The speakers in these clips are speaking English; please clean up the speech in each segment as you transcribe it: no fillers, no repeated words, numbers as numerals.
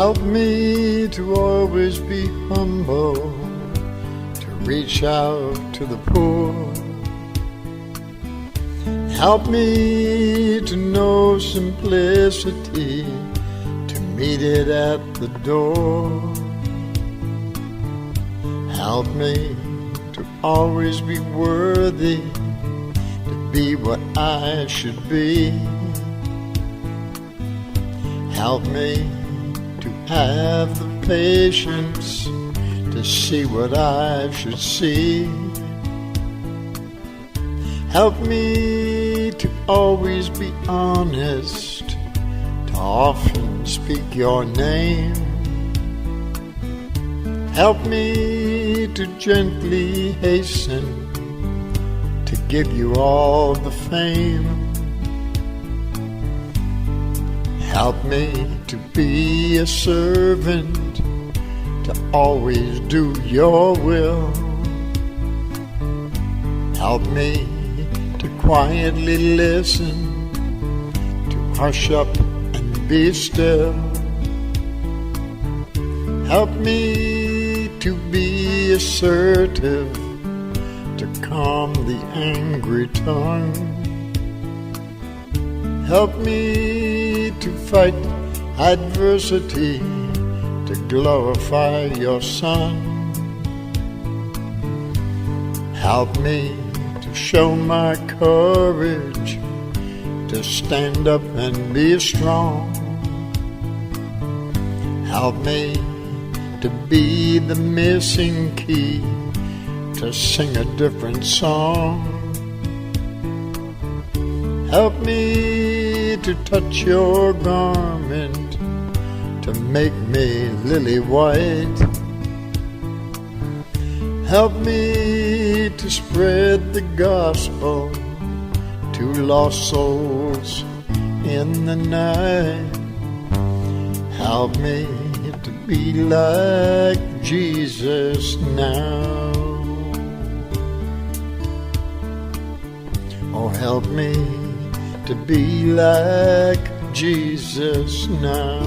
Help me to always be humble, to reach out to the poor. Help me to know simplicity, to meet it at the door. Help me to always be worthy, to be what I should be. Help me to have the patience to see what I should see. Help me to always be honest, to often speak your name. Help me to gently hasten to give you all the fame. Help me to be a servant, to always do your will. Help me to quietly listen, to hush up and be still. Help me to be assertive, to calm the angry tongue. Help me to fight adversity, to glorify your Son. Help me to show my courage, to stand up and be strong. Help me to be the missing key, to sing a different song. Help me to touch your garment, to make me lily white. Help me to spread the gospel to lost souls in the night. Help me to be like Jesus now. Oh, help me to be like Jesus now.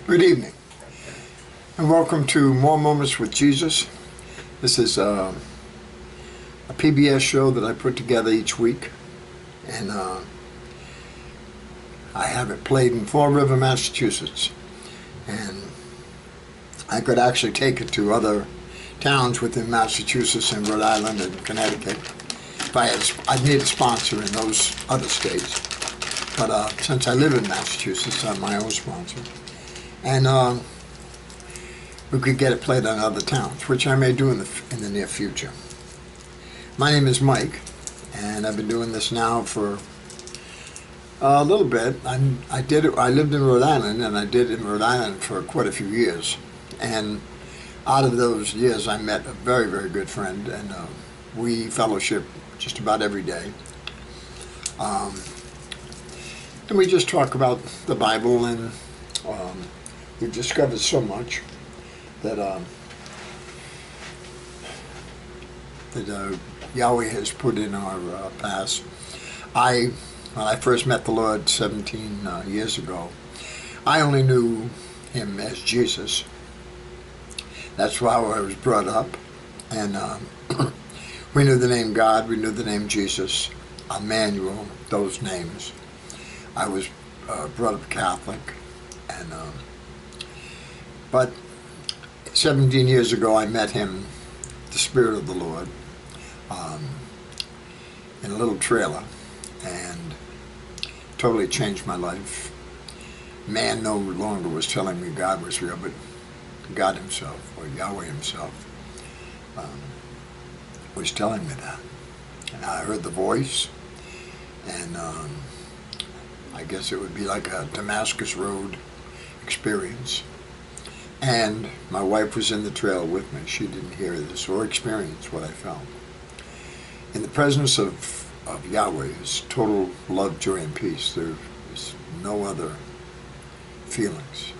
Good evening, and welcome to More Moments with Jesus. This is a PBS show that I put together each week, and I have it played in Fall River, Massachusetts, and I could actually take it to other towns within Massachusetts and Rhode Island and Connecticut if I'd need a sponsor in those other states. But since I live in Massachusetts, I'm my own sponsor. And we could get it played in other towns, which I may do in the near future. My name is Mike, and I've been doing this now for a little bit. I lived in Rhode Island, and I did in Rhode Island for quite a few years. And out of those years, I met a very, very good friend, and we fellowship just about every day. And we just talk about the Bible, and we've discovered so much that Yahweh has put in our past. When I first met the Lord 17 years ago, I only knew him as Jesus. That's how I was brought up. And we knew the name God, we knew the name Jesus, Emmanuel, those names. I was brought up Catholic. And but 17 years ago, I met him, the Spirit of the Lord, in a little trailer, and totally changed my life. Man no longer was telling me God was real, but God himself, or Yahweh himself, was telling me that. And I heard the voice, and I guess it would be like a Damascus Road experience. And my wife was in the trailer with me. She didn't hear this or experience what I felt. In the presence of Yahweh is total love, joy, and peace. There is no other feelings.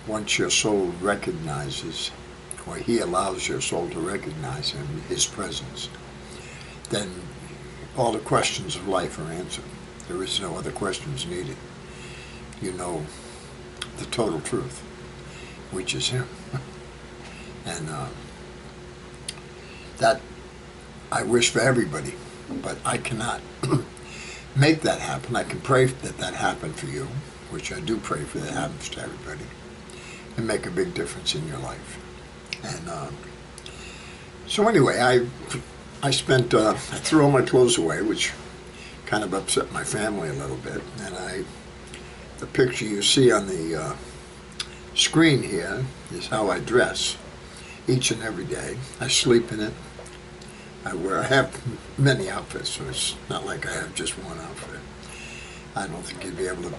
once your soul recognizes, or he allows your soul to recognize him, his presence, then all the questions of life are answered. There is no other questions needed. You know the total truth, which is him. And that I wish for everybody, but I cannot make that happen. I can pray that that happen for you, which I do pray for that happens to everybody, and make a big difference in your life. And so anyway, I spent, I threw all my clothes away, which kind of upset my family a little bit. And the picture you see on the screen here is how I dress each and every day. I sleep in it. I have many outfits, so it's not like I have just one outfit. I don't think you'd be able to,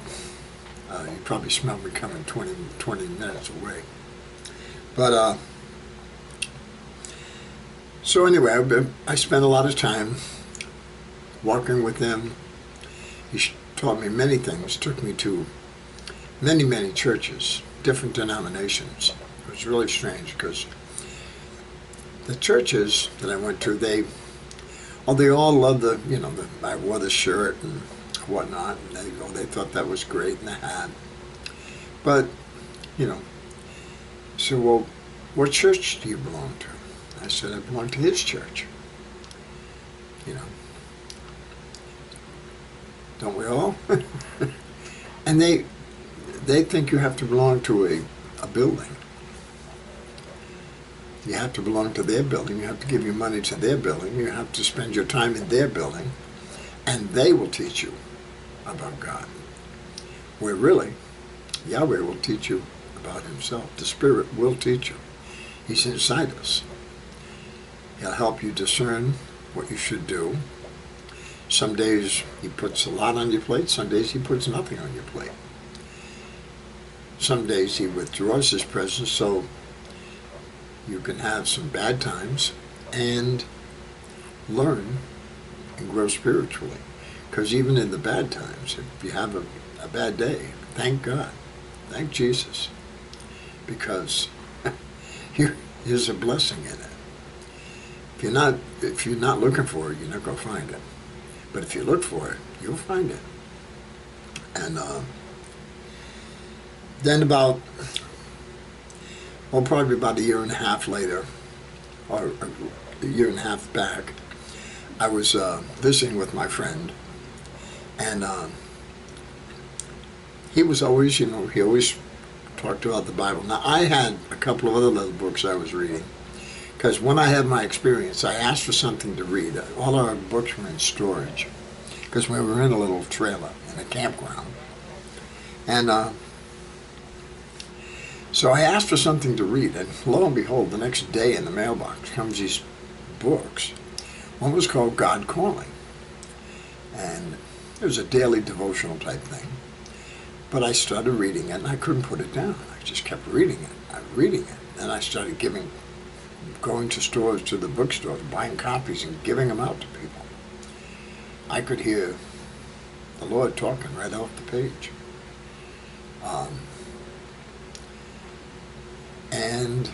you'd probably smell me coming 20 minutes away. But, so anyway, I spent a lot of time walking with him. He taught me many things, took me to many, many churches, different denominations. It was really strange because the churches that I went to, they all loved I wore the shirt and whatnot, and they thought that was great, and the hat. But, so, well, what church do you belong to? I said, I belong to his church. Don't we all? And they think you have to belong to a building. You have to belong to their building. You have to give your money to their building. You have to spend your time in their building. And they will teach you about God. Where really, Yahweh will teach you about himself. The Spirit will teach you. He's inside us. He'll help you discern what you should do. Some days he puts a lot on your plate. Some days he puts nothing on your plate. Some days he withdraws his presence so you can have some bad times and learn and grow spiritually. Because even in the bad times, if you have a bad day, thank God. Thank Jesus. Because there's a blessing in it. If you're not looking for it, you're not going to find it. But if you look for it, you'll find it. And then probably about a year and a half later, or a year and a half back, I was visiting with my friend, and he was always, he always talked about the Bible. Now, I had a couple of other little books I was reading, because when I had my experience, I asked for something to read. All our books were in storage, because we were in a little trailer in a campground. And so I asked for something to read, and lo and behold, the next day in the mailbox comes these books. One was called God Calling, and it was a daily devotional type thing. But I started reading it, and I couldn't put it down. I just kept reading it. Then I started going to stores, to the bookstores, buying copies and giving them out to people. I could hear the Lord talking right off the page. And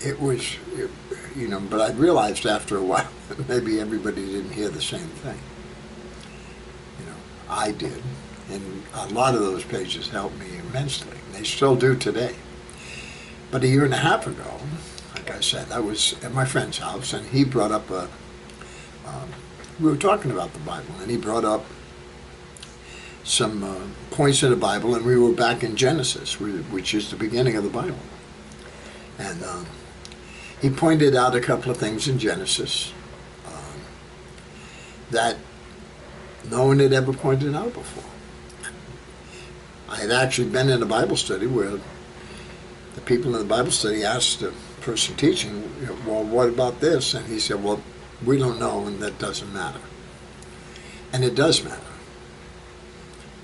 it was, but I realized after a while that maybe everybody didn't hear the same thing. I did. And a lot of those pages helped me immensely. They still do today. But a year and a half ago, like I said, I was at my friend's house, and he brought up we were talking about the Bible, and he brought up some points in the Bible, and we were back in Genesis, which is the beginning of the Bible. And he pointed out a couple of things in Genesis that no one had ever pointed out before. I had actually been in a Bible study where the people in the Bible study asked the person teaching, well, what about this? And he said, well, we don't know, and that doesn't matter. And it does matter.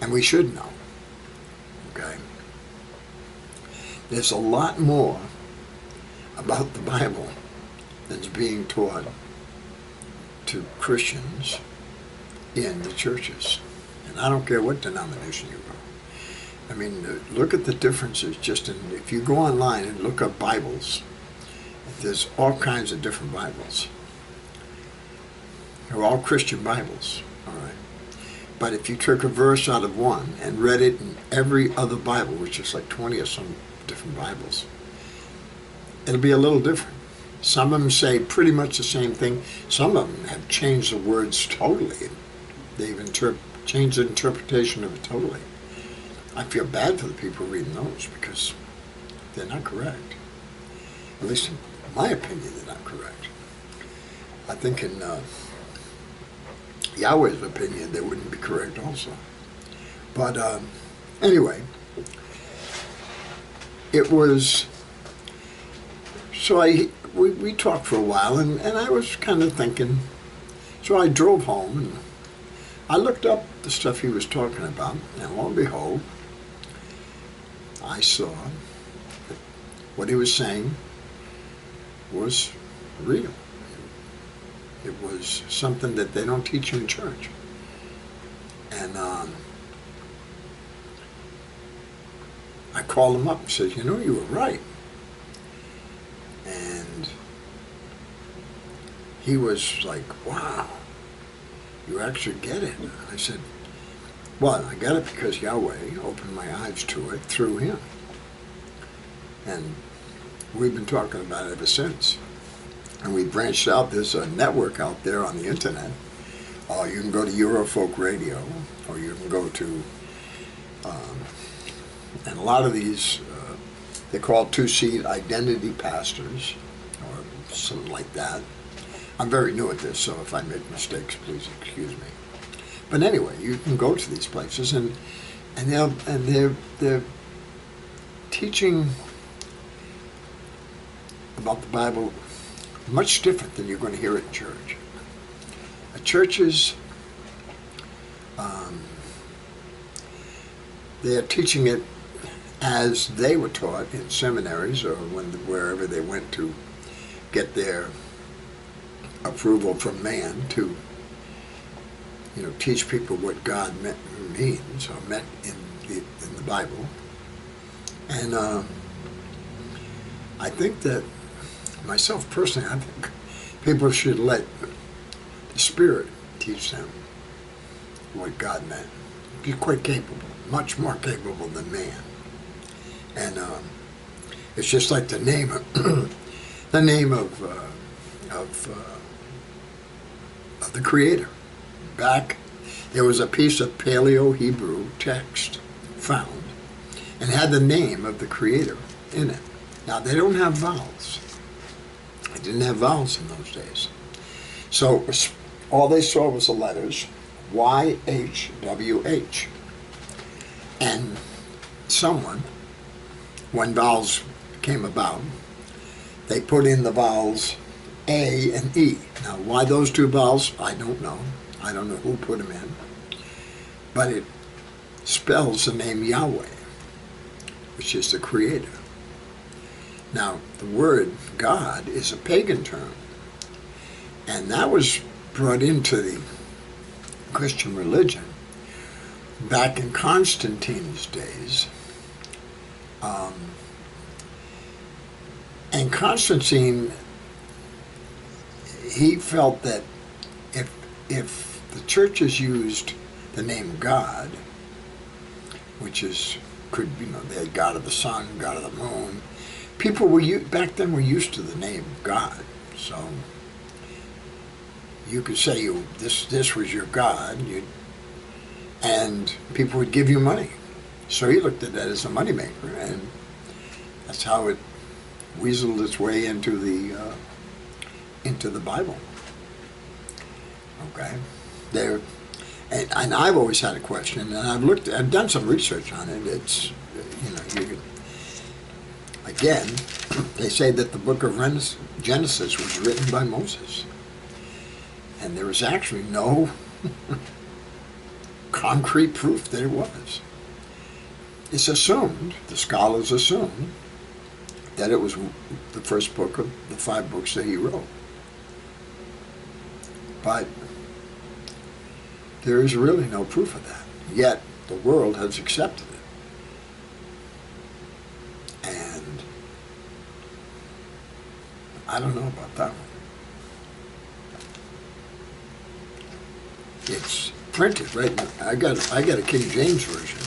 And we should know. Okay? There's a lot more about the Bible that's being taught to Christians in the churches. And I don't care what denomination you go. I mean, look at the differences just in, if you go online and look up Bibles, there's all kinds of different Bibles. They're all Christian Bibles, all right? But if you took a verse out of one and read it in every other Bible, which is like 20 or some different Bibles, it'll be a little different. Some of them say pretty much the same thing. Some of them have changed the words totally. They've changed the interpretation of it totally. I feel bad for the people reading those because they're not correct. At least in my opinion, they're not correct. I think in Yahweh's opinion, they wouldn't be correct also. But anyway, it was, so we talked for a while, and I was kind of thinking, so I drove home, and I looked up the stuff he was talking about, and lo and behold, I saw that what he was saying was real. It was something that they don't teach you in church. And I called him up and said, you know, you were right. And he was like, wow, you actually get it. I said, well, I got it because Yahweh opened my eyes to it through him. And we've been talking about it ever since. And we branched out. There's a network out there on the internet. You can go to Eurofolk Radio, or you can go to, and a lot of these, they're called two-seat identity pastors, or something like that. I'm very new at this, so if I make mistakes, please excuse me. But anyway, you can go to these places, and they're teaching about the Bible much different than you're going to hear it in church. Churches, they're teaching it as they were taught in seminaries or wherever they went to get their approval from man to, you know, teach people what God means or meant in the Bible. And I think that, myself personally, I think people should let the Spirit teach them what God meant. He's quite capable, much more capable than man. And it's just like the name of the name of the Creator. Back, there was a piece of Paleo-Hebrew text found and had the name of the Creator in it. Now, they don't have vowels. They didn't have vowels in those days. So all they saw was the letters YHWH. And someone, when vowels came about, they put in the vowels A and E. Now, why those two vowels, I don't know. I don't know who put them in. But it spells the name Yahweh, which is the Creator. Now, the word God is a pagan term. And that was brought into the Christian religion back in Constantine's days. And Constantine, he felt that if the churches used the name God, which is, could, you know, they had God of the sun, God of the moon, people were, back then, were used to the name God. So you could say this was your God, and people would give you money. So he looked at that as a moneymaker, and that's how it weaseled its way into the Bible. Okay, there, and I've always had a question, and I've done some research on it. It's, you know, you could, again, they say that the book of Genesis was written by Moses. And there was actually no concrete proof that it was. It's assumed, the scholars assume, that it was the first book of the 5 books that he wrote. But there is really no proof of that. Yet the world has accepted it. I don't know about that one. It's printed right now. I got a King James version.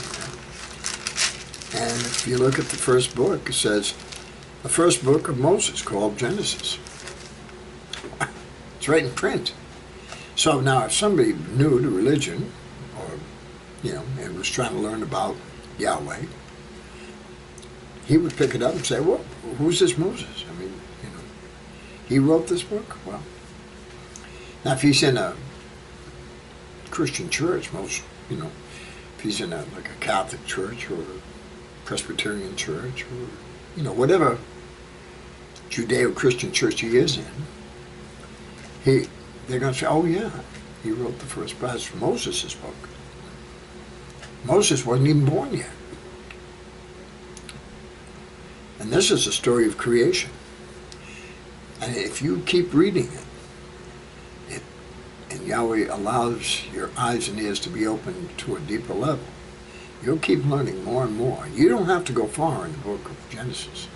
And if you look at the first book, it says the first book of Moses, called Genesis. It's right in print. So now, if somebody new to religion, or and was trying to learn about Yahweh, he would pick it up and say, "Well, who's this Moses? I mean, he wrote this book." Well, now if he's in a Christian church, if he's in a Catholic church or a Presbyterian church or whatever Judeo-Christian church he is in, they're going to say, "Oh yeah, he wrote the first part of Moses' book." Moses wasn't even born yet, and this is a story of creation. And if you keep reading it, and Yahweh allows your eyes and ears to be opened to a deeper level, you'll keep learning more and more. You don't have to go far in the book of Genesis.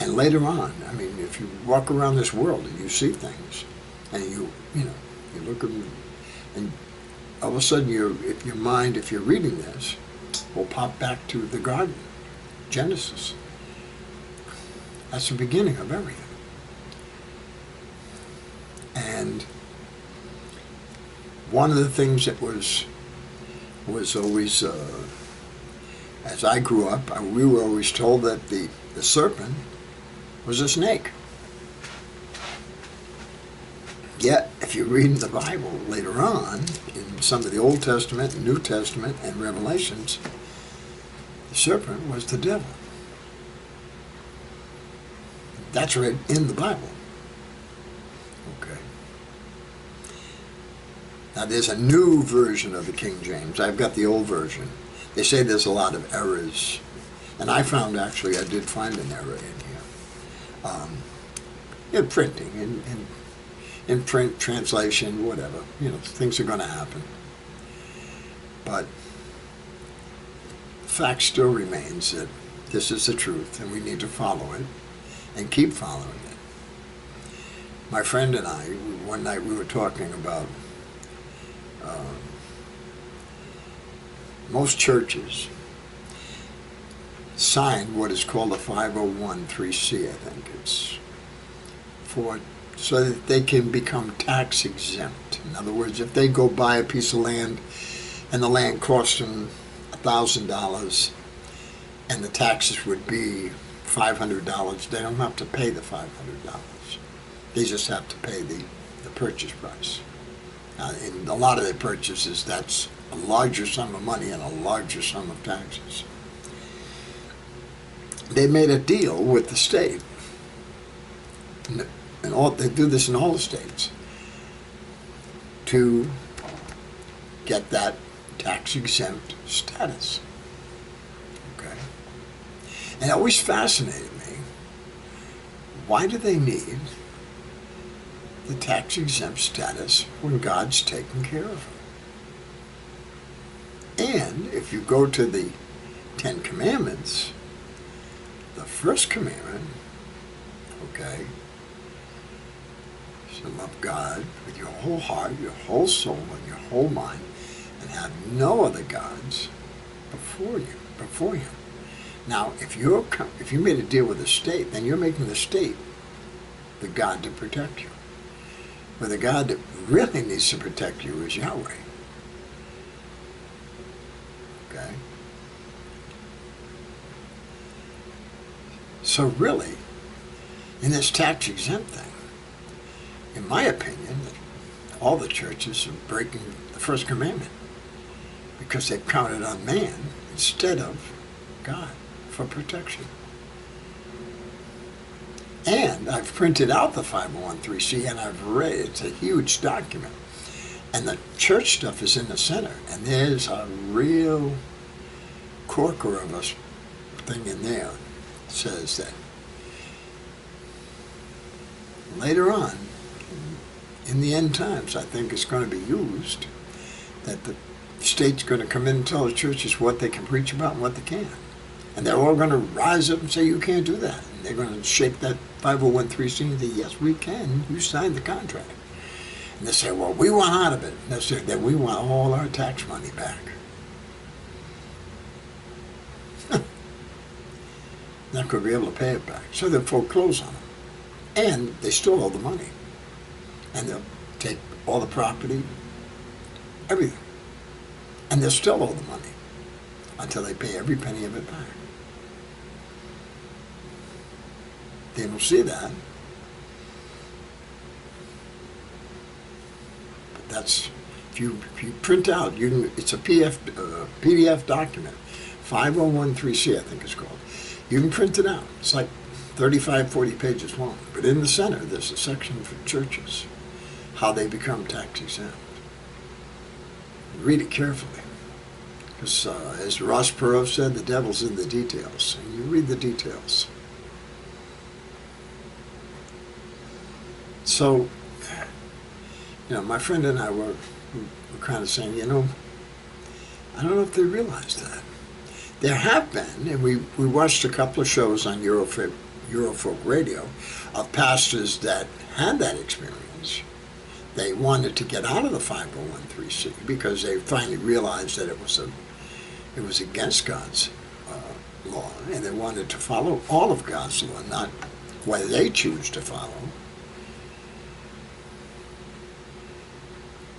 And later on, I mean, if you walk around this world and you see things, and you look at them, and all of a sudden if you're reading this, will pop back to the garden, Genesis. That's the beginning of everything. And one of the things that was always, as I grew up, we were always told that the serpent was a snake. Yet, if you read the Bible later on, in some of the Old Testament, New Testament, and Revelations, the serpent was the devil. That's right in the Bible. Okay. Now there's a new version of the King James. I've got the old version. They say there's a lot of errors. And I did find an error in here. In printing, in print, translation, whatever. Things are going to happen. But the fact still remains that this is the truth, and we need to follow it, and keep following it. My friend and I, one night we were talking about most churches sign what is called a 501(c), I think it's so that they can become tax exempt. In other words, if they go buy a piece of land and the land costs them $1,000 and the taxes would be $500, they don't have to pay the $500. They just have to pay the purchase price. In a lot of their purchases, that's a larger sum of money and a larger sum of taxes. They made a deal with the state, and they do this in all the states, to get that tax-exempt status. Okay? And it always fascinated me, why do they need the tax-exempt status when God's taken care of them? And if you go to the Ten Commandments, the first commandment, okay, is to love God with your whole heart, your whole soul, and your whole mind, and have no other gods before Him. Now, if you made a deal with the state, then you're making the state the God to protect you. But the God that really needs to protect you is Yahweh. Okay? So really, in this tax-exempt thing, in my opinion, all the churches are breaking the first commandment because they've counted on man instead of God for protection. And I've printed out the 501(c) and I've read it. It's a huge document. And the church stuff is in the center. And there's a real corker of a thing in there that says that later on, in the end times, I think it's going to be used that the state's going to come in and tell the churches what they can preach about and what they can't. And they're all going to rise up and say, you can't do that. And they're going to shake that 501(c) and say, yes, we can. You signed the contract. And they say, well, we want out of it. And they say that we want all our tax money back. Not going to be able to pay it back. So they'll foreclose on them. And they still owe the money. And they'll take all the property, everything. And they'll still owe the money until they pay every penny of it back. They don't see that. But that's, if you print out, it's a PDF document, 501(c), I think it's called. You can print it out. It's like 35, 40 pages long. But in the center, there's a section for churches, how they become tax exempt. Read it carefully. Because as Ross Perot said, the devil's in the details. And you read the details. So, my friend and I were kind of saying, I don't know if they realize that. There have been, and we watched a couple of shows on Eurofolk Radio of pastors that had that experience. They wanted to get out of the 501(c) because they finally realized that it was against God's law, and they wanted to follow all of God's law, not what they choose to follow.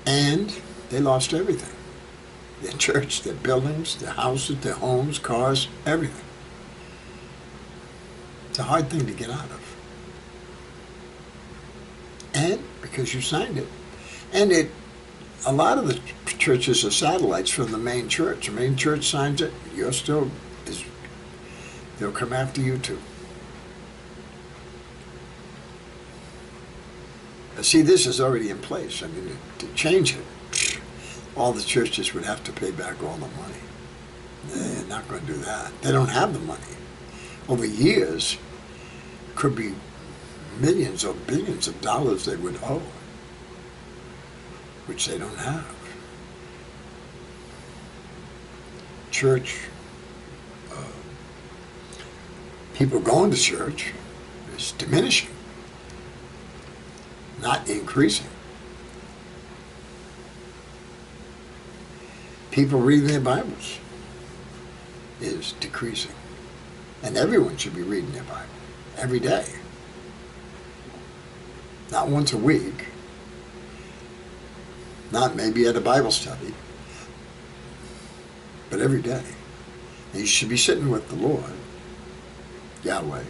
And they lost everything. Their church, their buildings, their houses, their homes, cars, everything. It's a hard thing to get out of. And because you signed it. And a lot of the churches are satellites from the main church. The main church signs it, they'll come after you too. See, this is already in place. I mean, to change it, all the churches would have to pay back all the money. They're not going to do that. They don't have the money. Over years, could be millions or billions of dollars they would owe, which they don't have. Church, people going to church is diminishing, not increasing. People reading their Bibles is decreasing. And everyone should be reading their Bible every day. Not once a week. Not maybe at a Bible study. But every day. And you should be sitting with the Lord, Yahweh,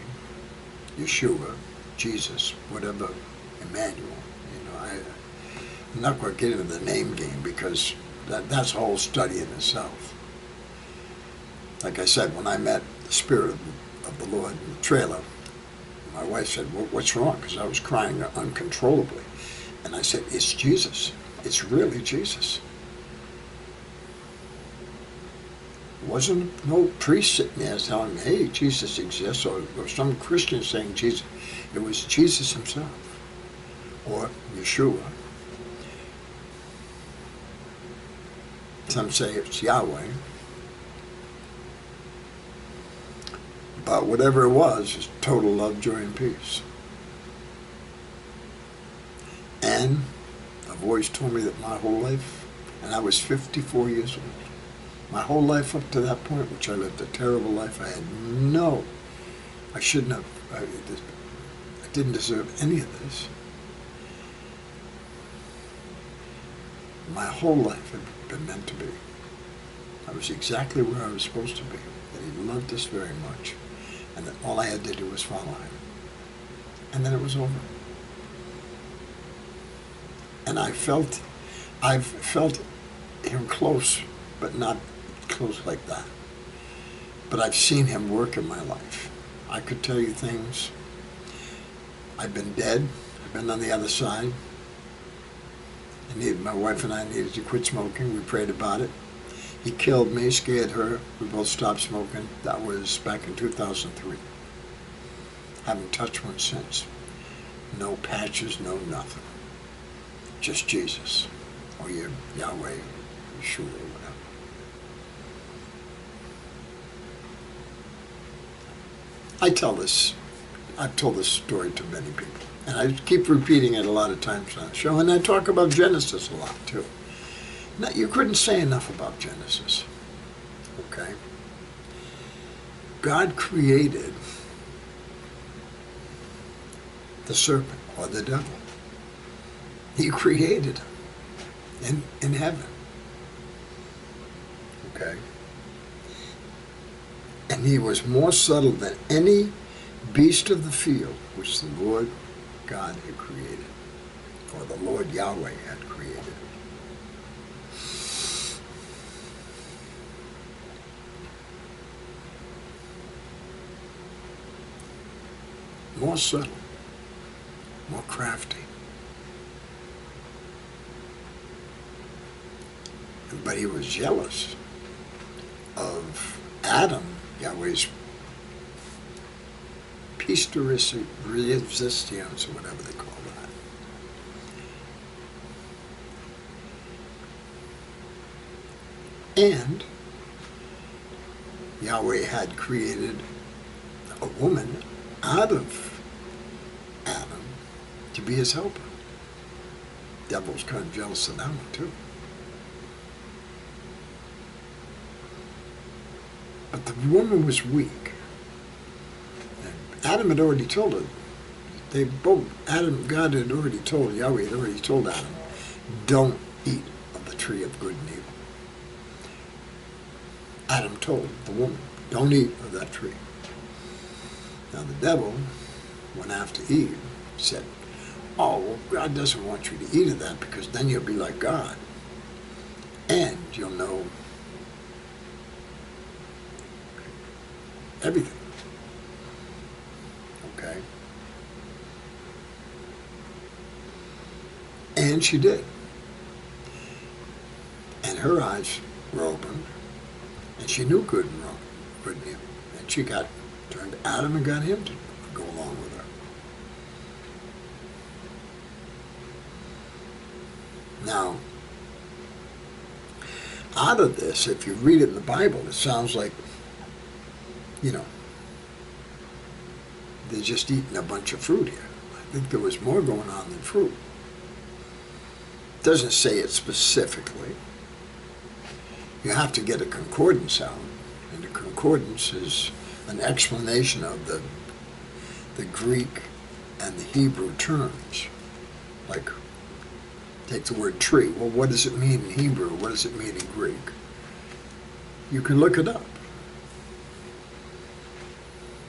Yeshua, Jesus, whatever, Emmanuel. I'm not going to get into the name game because that's a whole study in itself. Like I said, when I met the Spirit of the Lord in the trailer, my wife said, what's wrong? Because I was crying uncontrollably. And I said, it's Jesus. It's really Jesus. It wasn't no priest sitting there telling me, hey, Jesus exists, or some Christian saying Jesus. It was Jesus himself, or Yeshua. Some say it's Yahweh. But whatever it was, it's total love, joy, and peace. And a voice told me that my whole life, and I was 54 years old, my whole life up to that point, which I lived a terrible life, I shouldn't have, I didn't deserve any of this. My whole life had been meant to be. I was exactly where I was supposed to be. That he loved us very much. And that all I had to do was follow him. And then it was over. And I've felt him close, but not close like that. But I've seen him work in my life. I could tell you things. I've been dead. I've been on the other side. My wife and I needed to quit smoking. We prayed about it. He killed me, scared her. We both stopped smoking. That was back in 2003. Haven't touched one since. No patches, no nothing. Just Jesus. Or Yahweh, Yeshua, whatever. I tell this, I've told this story to many people, and I keep repeating it a lot of times on the show, and I talk about Genesis a lot too. Now, you couldn't say enough about Genesis, okay? God created the serpent, or the devil. He created him in heaven, okay? And he was more subtle than any beast of the field which the Lord God had created, or the Lord Yahweh had created. More subtle, more crafty. But he was jealous of Adam, Yahweh's piece de resistance, or whatever they call that. And Yahweh had created a woman out of Adam to be his helper. Devil's kind of jealous of that one too. But the woman was weak. And Adam had already told her. God had already told, Yahweh had already told Adam, don't eat of the tree of good and evil. Adam told the woman, don't eat of that tree. Now the devil went after Eve, said, oh, well, God doesn't want you to eat of that because then you'll be like God. And you'll know everything. Okay? And she did. And her eyes were opened, and she knew good and wrong, good and evil. And she turned to Adam and got him to go along with her. Now, out of this, if you read it in the Bible, it sounds like, you know, they're just eating a bunch of fruit here. I think there was more going on than fruit. It doesn't say it specifically. You have to get a concordance out, and the concordance is an explanation of the Greek and the Hebrew terms. Like, take the word tree. Well, what does it mean in Hebrew? What does it mean in Greek? You can look it up.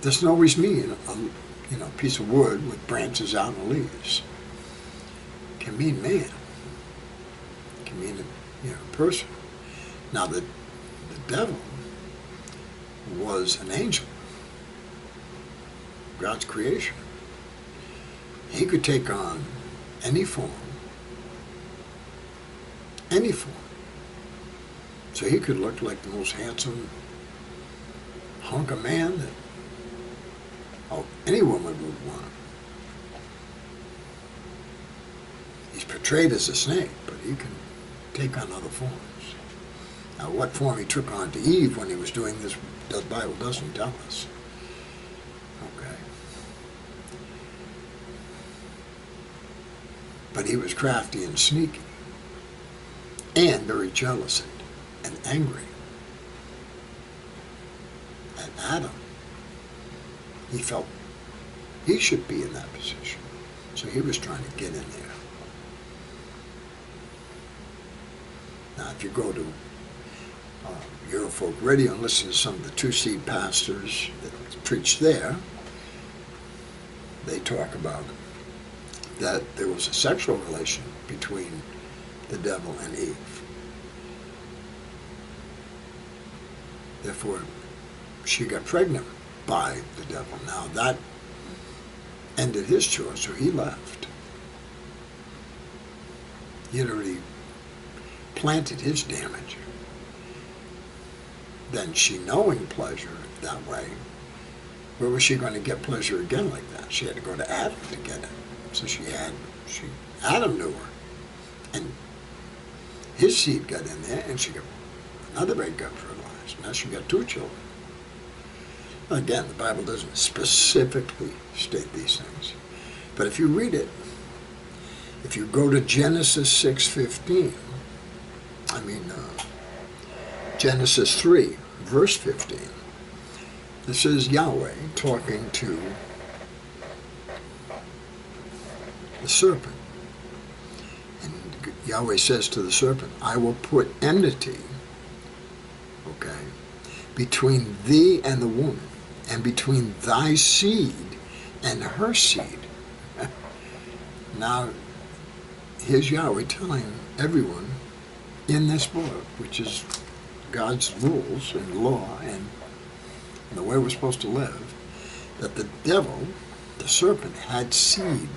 Doesn't always mean a piece of wood with branches out and leaves. It can mean man. It can mean a person. Now the devil was an angel, God's creation. He could take on any form. Any form. So he could look like the most handsome hunk of man that any woman would want. He's portrayed as a snake, but he can take on other forms. Now, what form he took on to Eve when he was doing this, the Bible doesn't tell us. Okay. But he was crafty and sneaky, and very jealous and angry. And Adam, he felt he should be in that position. So he was trying to get in there. Now, if you go to Eurofolk Radio and listen to some of the two-seed pastors that preach there, they talk about that there was a sexual relation between the devil and Eve. Therefore, she got pregnant by the devil. Now that ended his choice, so he left. He had already planted his damage. Then she, knowing pleasure that way, where was she going to get pleasure again like that? She had to go to Adam to get it. So Adam knew her, and his seed got in there, and she got another baby got fertilized. Now she got two children. Again, the Bible doesn't specifically state these things. But if you read it, if you go to Genesis 6:15, Genesis 3, verse 15, this is Yahweh talking to the serpent. And Yahweh says to the serpent, I will put enmity, between thee and the woman, and between thy seed and her seed. Now, here's Yahweh telling everyone in this book, which is God's rules and law and the way we're supposed to live, that the devil, the serpent, had seed.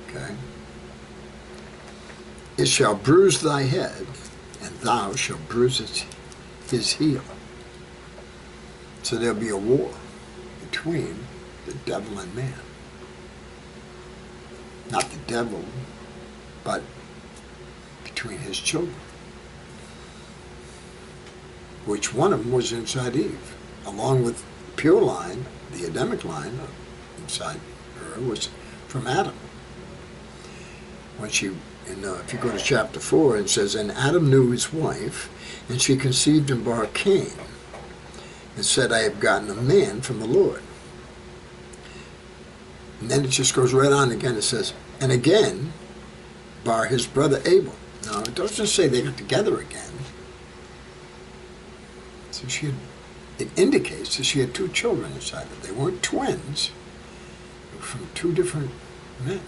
Okay? It shall bruise thy head, and thou shalt bruise his heel. So there'll be a war between the devil and man. Not the devil, but between his children. Which one of them was inside Eve, along with pure line, the Adamic line inside her was from Adam. When she, if you go to chapter 4, it says, and Adam knew his wife, and she conceived and bare Cain, and said, I have gotten a man from the Lord. And then it just goes right on again. It says, and again, bar his brother Abel. Now, it doesn't say they got together again. So it indicates that she had two children inside her. They weren't twins. They were from two different men.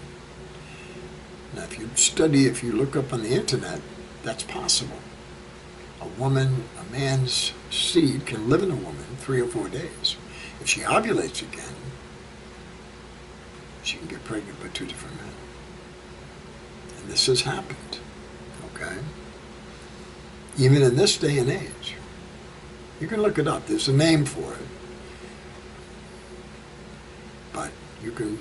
Now, if you look up on the internet, that's possible. A man's seed can live in a woman 3 or 4 days. If she ovulates again, she can get pregnant by 2 different men. And this has happened, okay? Even in this day and age. You can look it up. There's a name for it. But you can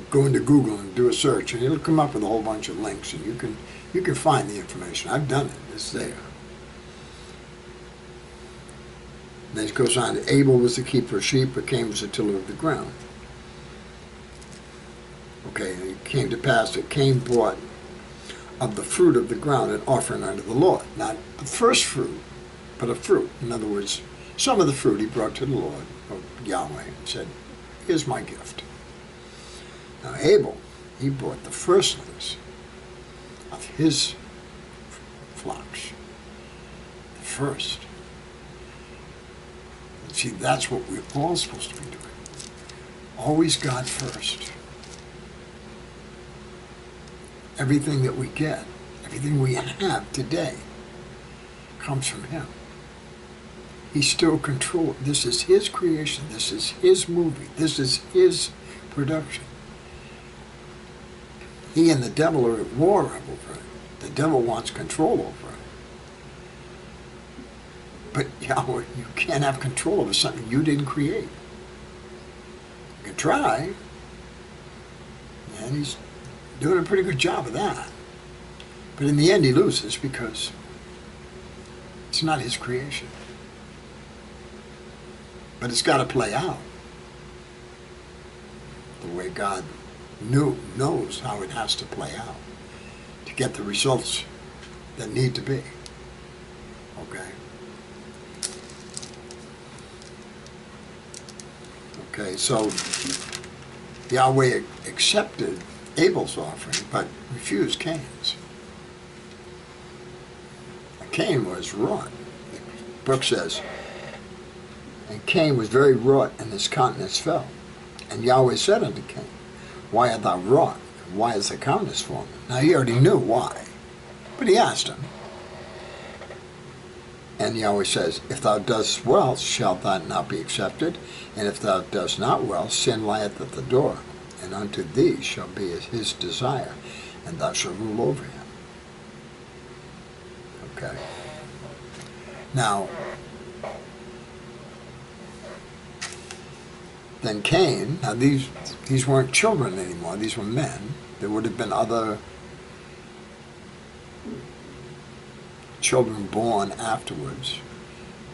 go into Google and do a search, and it'll come up with a whole bunch of links, and you can find the information. I've done it. It's there. Then it goes on, Abel was the keeper of sheep, but Cain was the tiller of the ground. Okay, and it came to pass that Cain brought of the fruit of the ground an offering unto the Lord. Not the first fruit, but a fruit. In other words, some of the fruit he brought to the Lord, or Yahweh, and said, here's my gift. Now Abel, he brought the firstlings of his flocks. The first. See, that's what we're all supposed to be doing. Always God first. Everything that we get, everything we have today, comes from Him. He's still control. This is His creation. This is His movie. This is His production. He and the devil are at war over it. The devil wants control over it. But Yahweh, you can't have control over something you didn't create. You can try, and He's doing a pretty good job of that. But in the end, he loses because it's not his creation. But it's got to play out the way God knows how it has to play out to get the results that need to be. Okay? Okay, so Yahweh accepted Abel's offering, but refused Cain's. Cain was wrought. The book says, and Cain was very wrought, and his countenance fell. And Yahweh said unto Cain, why art thou wrought? Why is thy countenance fallen? Now he already knew why, but he asked him. And Yahweh says, if thou dost well, shalt thou not be accepted? And if thou dost not well, sin lieth at the door. And unto thee shall be his desire, and thou shalt rule over him. Okay. Now, then Cain, now these weren't children anymore, these were men. There would have been other children born afterwards,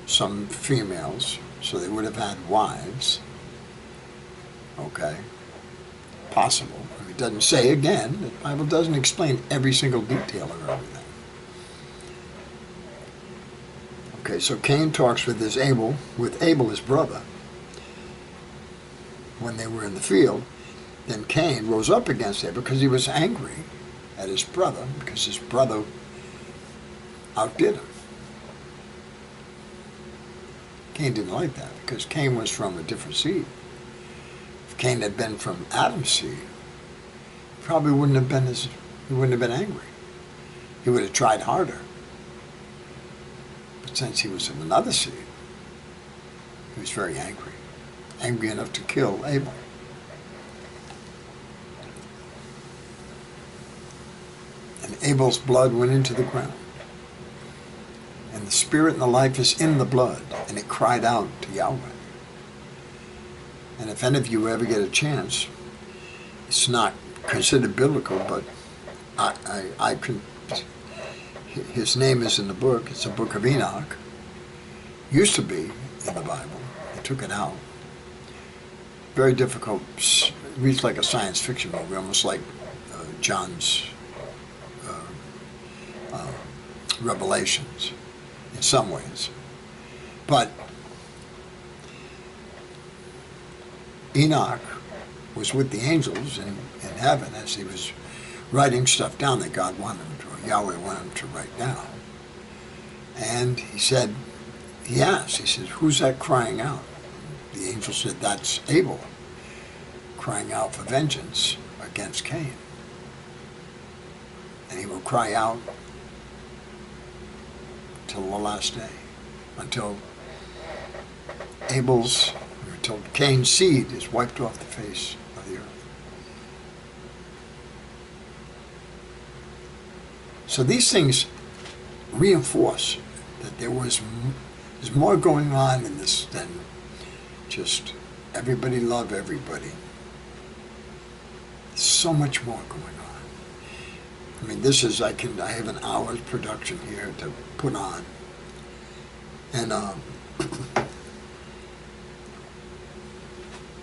some females, so they would have had wives. Okay, possible. It doesn't say again. The Bible doesn't explain every single detail of everything. Okay, so Cain talks with Abel, his brother, when they were in the field. Then Cain rose up against Abel because he was angry at his brother, because his brother outdid him. Cain didn't like that because Cain was from a different seed. If Cain had been from Adam's seed, probably he wouldn't have been angry. He would have tried harder. But since he was of another seed, he was very angry. Angry enough to kill Abel. And Abel's blood went into the ground. And the spirit and the life is in the blood, and it cried out to Yahweh. And if any of you ever get a chance, it's not considered biblical, but I can. His name is in the book. It's the book of Enoch. Used to be in the Bible. They took it out. Very difficult. Reads like a science fiction movie, almost like John's Revelations in some ways. But Enoch was with the angels in heaven as he was writing stuff down that God wanted him to, or Yahweh wanted him to write down. And he said, he says, who's that crying out? The angel said, that's Abel, crying out for vengeance against Cain. And he will cry out till the last day, until Cain's seed is wiped off the face of the earth. So these things reinforce that there's more going on in this than just everybody love everybody. There's so much more going on. I mean, this is, I have an hour's production here to put on. And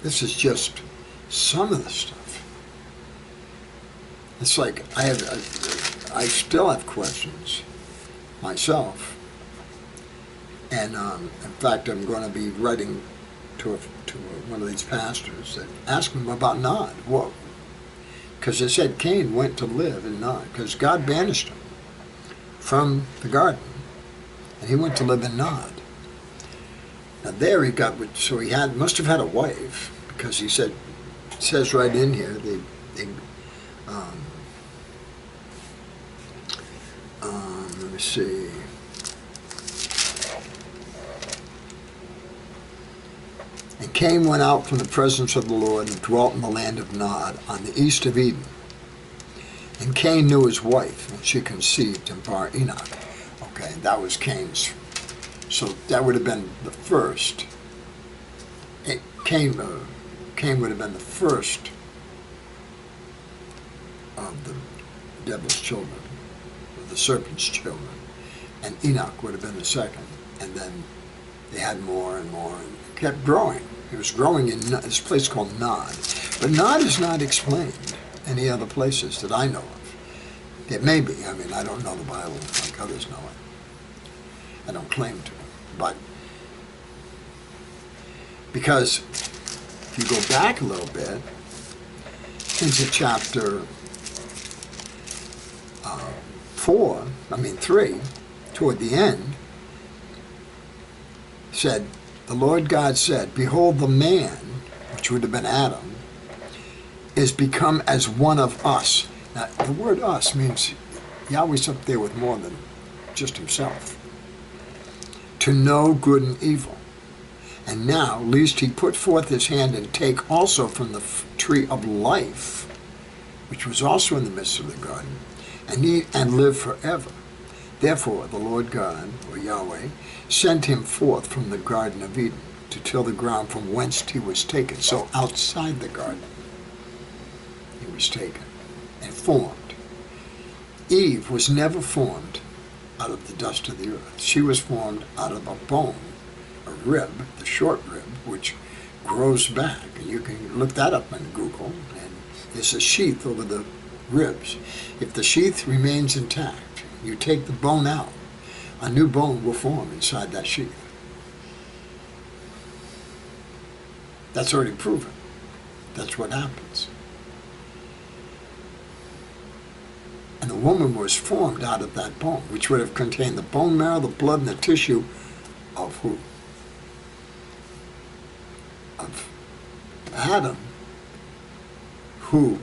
this is just some of the stuff. It's like, I still have questions myself. And in fact, I'm going to be writing to one of these pastors that ask him about Nod. Well, because they said Cain went to live in Nod, because God banished him from the garden, and he went to live in Nod. Now there he got, so he must have had a wife, because he said, it says right in here, let me see. And Cain went out from the presence of the Lord and dwelt in the land of Nod on the east of Eden. And Cain knew his wife, and she conceived and bare Enoch. Okay, that was Cain's. So that would have been the first. Cain would have been the first of the devil's children, of the serpent's children. And Enoch would have been the second. And then they had more and more, and it kept growing. It was growing in this place called Nod. But Nod is not explained any other places that I know of. It may be. I mean, I don't know the Bible like others know it. I don't claim to. But because if you go back a little bit into chapter 3, toward the end, said, the Lord God said, behold, the man, which would have been Adam, is become as one of us. Now, the word us means Yahweh's up there with more than just himself. To know good and evil. And now, lest he put forth his hand and take also from the tree of life, which was also in the midst of the garden, and eat and live forever. Therefore, the Lord God, or Yahweh, sent him forth from the Garden of Eden to till the ground from whence he was taken. So outside the garden, he was taken and formed. Eve was never formed out of the dust of the earth. She was formed out of a bone rib, the short rib, which grows back. You can look that up on Google, and there's a sheath over the ribs. If the sheath remains intact, you take the bone out, a new bone will form inside that sheath. That's already proven. That's what happens. And the woman was formed out of that bone, which would have contained the bone marrow, the blood, and the tissue of who? Of Adam, who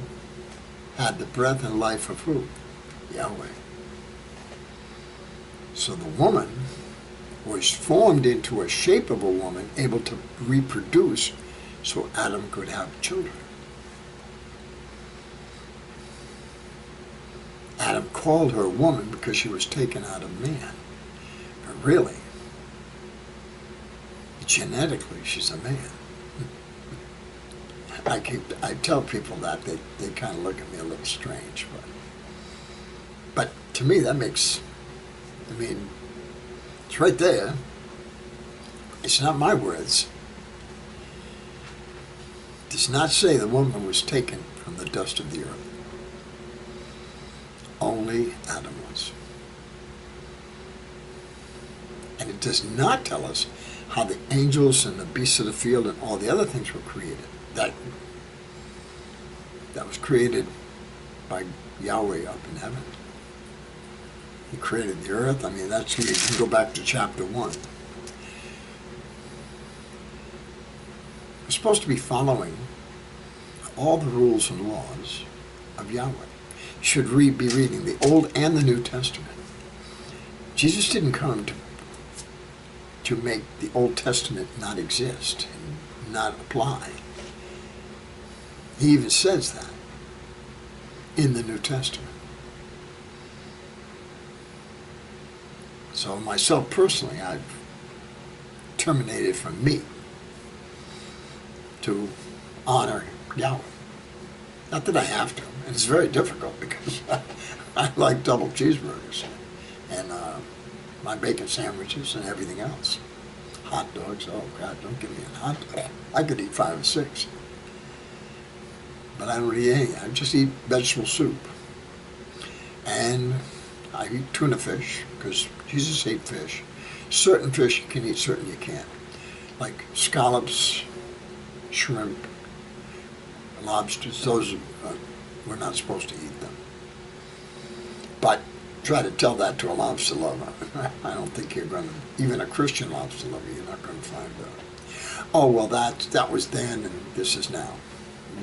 had the breath and life of who? Yahweh. So the woman was formed into a shape of a woman, able to reproduce, so Adam could have children. Adam called her a woman because she was taken out of man. But really, genetically, she's a man. I tell people that, they kind of look at me a little strange, but to me that makes, I mean, it's right there. It's not my words. It does not say the woman was taken from the dust of the earth. Only Adam was. And it does not tell us how the angels and the beasts of the field and all the other things were created. That was created by Yahweh up in heaven. He created the earth. I mean, that's, you can go back to chapter 1. We're supposed to be following all the rules and laws of Yahweh. You should be reading the Old and the New Testament. Jesus didn't come to make the Old Testament not exist and not apply. He even says that in the New Testament. So myself personally, I've terminated from meat to honor Yahweh. Not that I have to, and it's very difficult because I like double cheeseburgers and my bacon sandwiches and everything else. Hot dogs, oh God, don't give me a hot dog. I could eat 5 or 6. But I don't eat any. I just eat vegetable soup. And I eat tuna fish, because Jesus ate fish. Certain fish you can eat, certain you can't. Like scallops, shrimp, lobsters, those we're not supposed to eat them. But try to tell that to a lobster lover. I don't think you're going to, even a Christian lobster lover, you're not going to find out. Oh, well, that was then and this is now.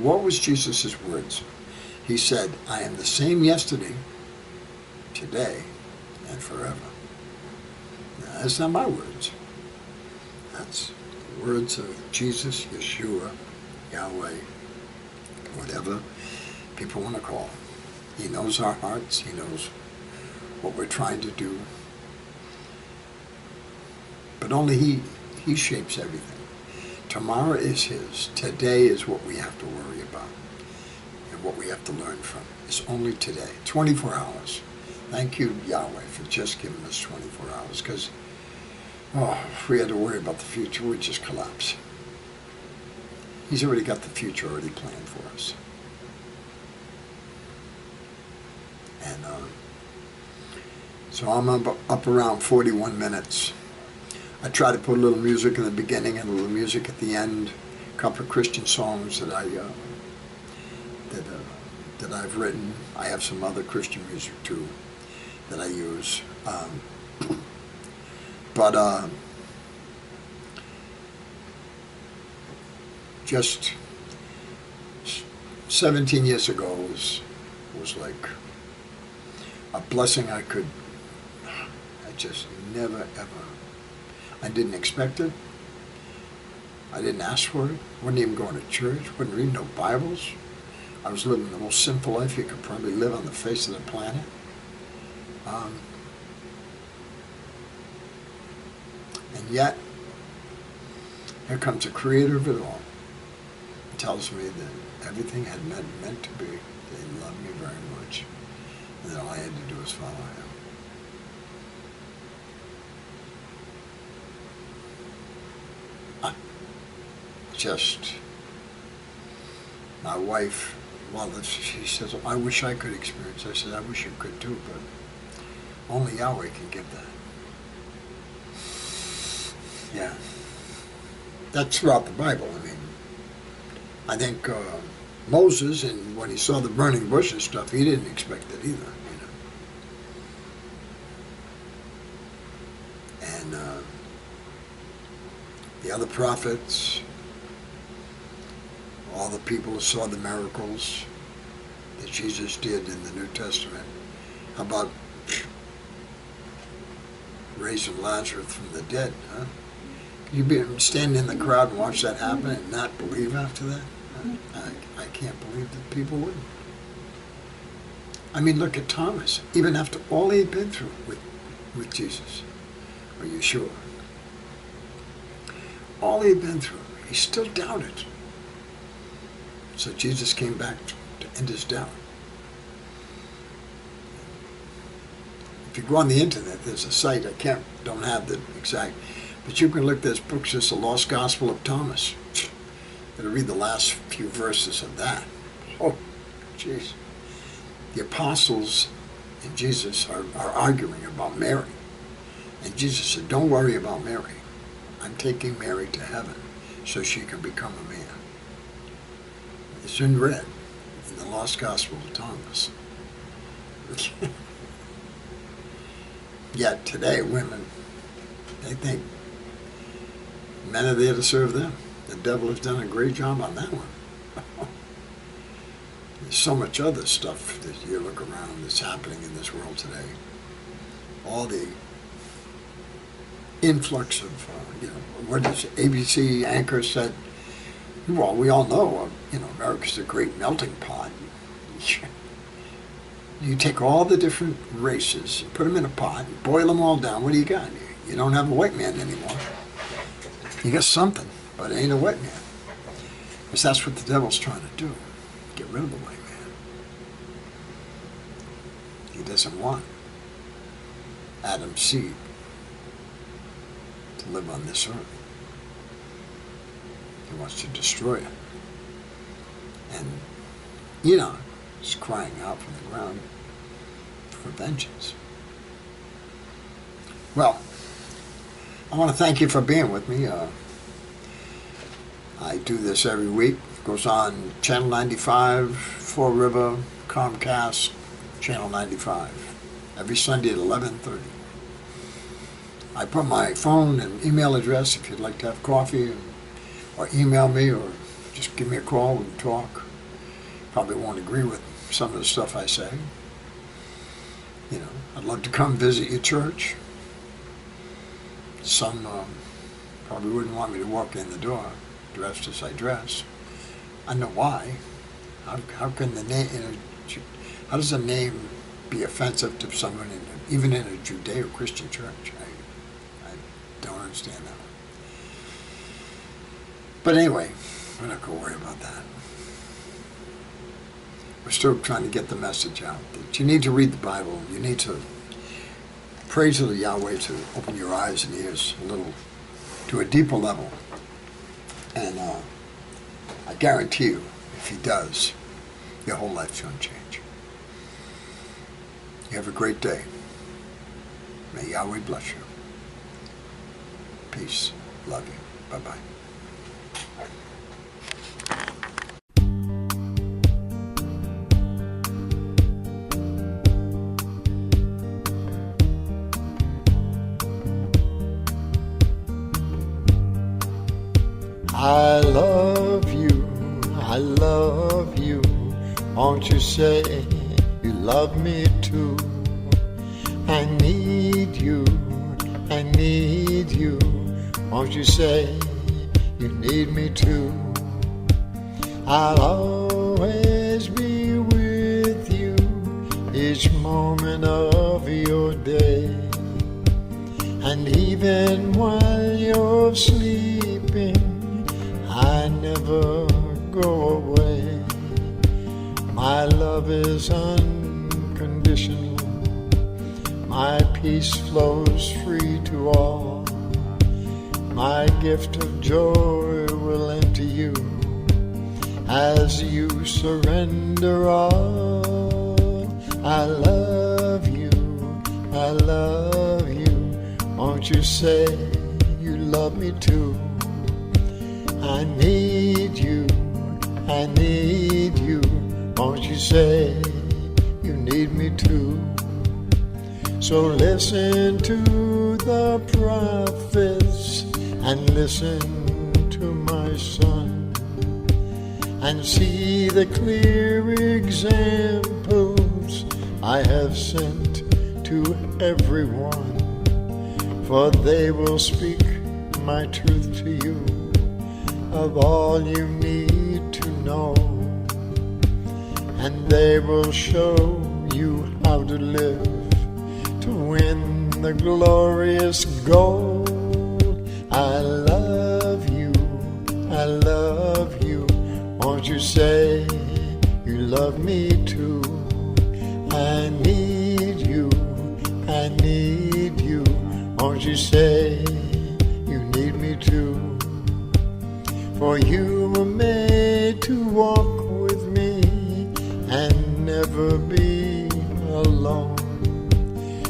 What was Jesus' words? He said, I am the same yesterday, today, and forever. Now, that's not my words. That's the words of Jesus, Yeshua, Yahweh, whatever people want to call him. He knows our hearts. He knows what we're trying to do. But only he shapes everything. Tomorrow is his. Today is what we have to worry about and what we have to learn from. It's only today. 24 hours. Thank you, Yahweh, for just giving us 24 hours, because if we had to worry about the future, we'd just collapse. He's already got the future already planned for us. And so I'm up around 41 minutes. I try to put a little music in the beginning and a little music at the end. A couple of Christian songs that that I've written. I have some other Christian music too that I use. But just 17 years ago was like a blessing I just never ever. I didn't expect it. I didn't ask for it. Wasn't even going to church. Wasn't reading no Bibles. I was living the most simple life you could probably live on the face of the planet. And yet, here comes the creator of it all. He tells me that everything had meant to be. That he loved me very much. And that all I had to do was follow him. just, my wife, well, she says, I wish I could experience. I said, I wish you could too, but only Yahweh can give that. Yeah. That's throughout the Bible. I mean, I think Moses, and when he saw the burning bush and stuff, he didn't expect it either, you know. And the other prophets, all the people who saw the miracles that Jesus did in the New Testament. How about raising Lazarus from the dead, huh? You'd be standing in the crowd and watch that happen and not believe after that? I can't believe that people wouldn't. I mean, look at Thomas. Even after all he had been through with Jesus, are you sure? All he had been through, he still doubted. So Jesus came back to end his doubt. If you go on the internet, there's a site, don't have the exact, but you can look, there's books, there's the Lost Gospel of Thomas. Gotta read the last few verses of that. Oh, jeez. The apostles and Jesus are arguing about Mary. And Jesus said, don't worry about Mary. I'm taking Mary to heaven so she can become a man. It's in red in the Lost Gospel of Thomas. Yet today, women, they think men are there to serve them. The devil has done a great job on that one. There's so much other stuff that you look around that's happening in this world today. All the influx of, what is it? ABC anchor said, well, we all know, America's a great melting pot. You take all the different races, you put them in a pot, you boil them all down, what do you got? You don't have a white man anymore. You got something, but it ain't a white man. Because that's what the devil's trying to do, get rid of the white man. He doesn't want Adam's seed to live on this earth. He wants to destroy it. And Enoch is crying out from the ground for vengeance. Well, I want to thank you for being with me. I do this every week. It goes on Channel 95, Fall River, Comcast, Channel 95, every Sunday at 11:30. I put my phone and email address if you'd like to have coffee, or email me, or just give me a call and talk. Probably won't agree with some of the stuff I say. I'd love to come visit your church. Some probably wouldn't want me to walk in the door dressed as I dress. I know why. How can the name, how does a name be offensive to someone even in a Judeo-Christian church? I don't understand that. But anyway, we're not going to worry about that. We're still trying to get the message out that you need to read the Bible. You need to pray to the Yahweh to open your eyes and ears a little, to a deeper level. And I guarantee you, if he does, your whole life's going to change. You have a great day. May Yahweh bless you. Peace. Love you. Bye-bye. I love you, won't you say you love me too? I need you, won't you say you need me too? I'll always be with you each moment of your day, and even while you're sleeping, I never go away. My love is unconditional. My peace flows free to all. my gift of joy will enter you as you surrender all. I love you, I love you. Won't you say you love me too? I need you, I need you. Won't you say you need me too? So listen to the prophets and listen to my son, and see the clear examples I have sent to everyone, for they will speak my truth to you of all you need to know, and they will show you how to live to win the glorious goal. I love you, I love you. Won't you say you love me too? I need you, I need you. Won't you say you need me too? For you were made to walk with me and never be alone.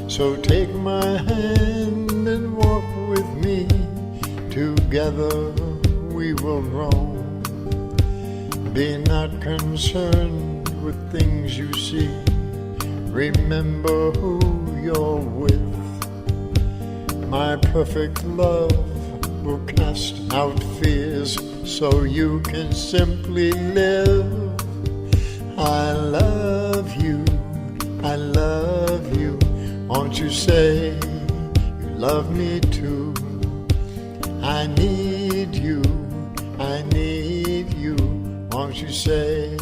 So take my hand and walk with me. Together we will roam. Be not concerned with things you see. Remember who you're with. My perfect love will cast out fears, so you can simply live. I love you, I love you. Won't you say you love me too? I need you, I need you. Won't you say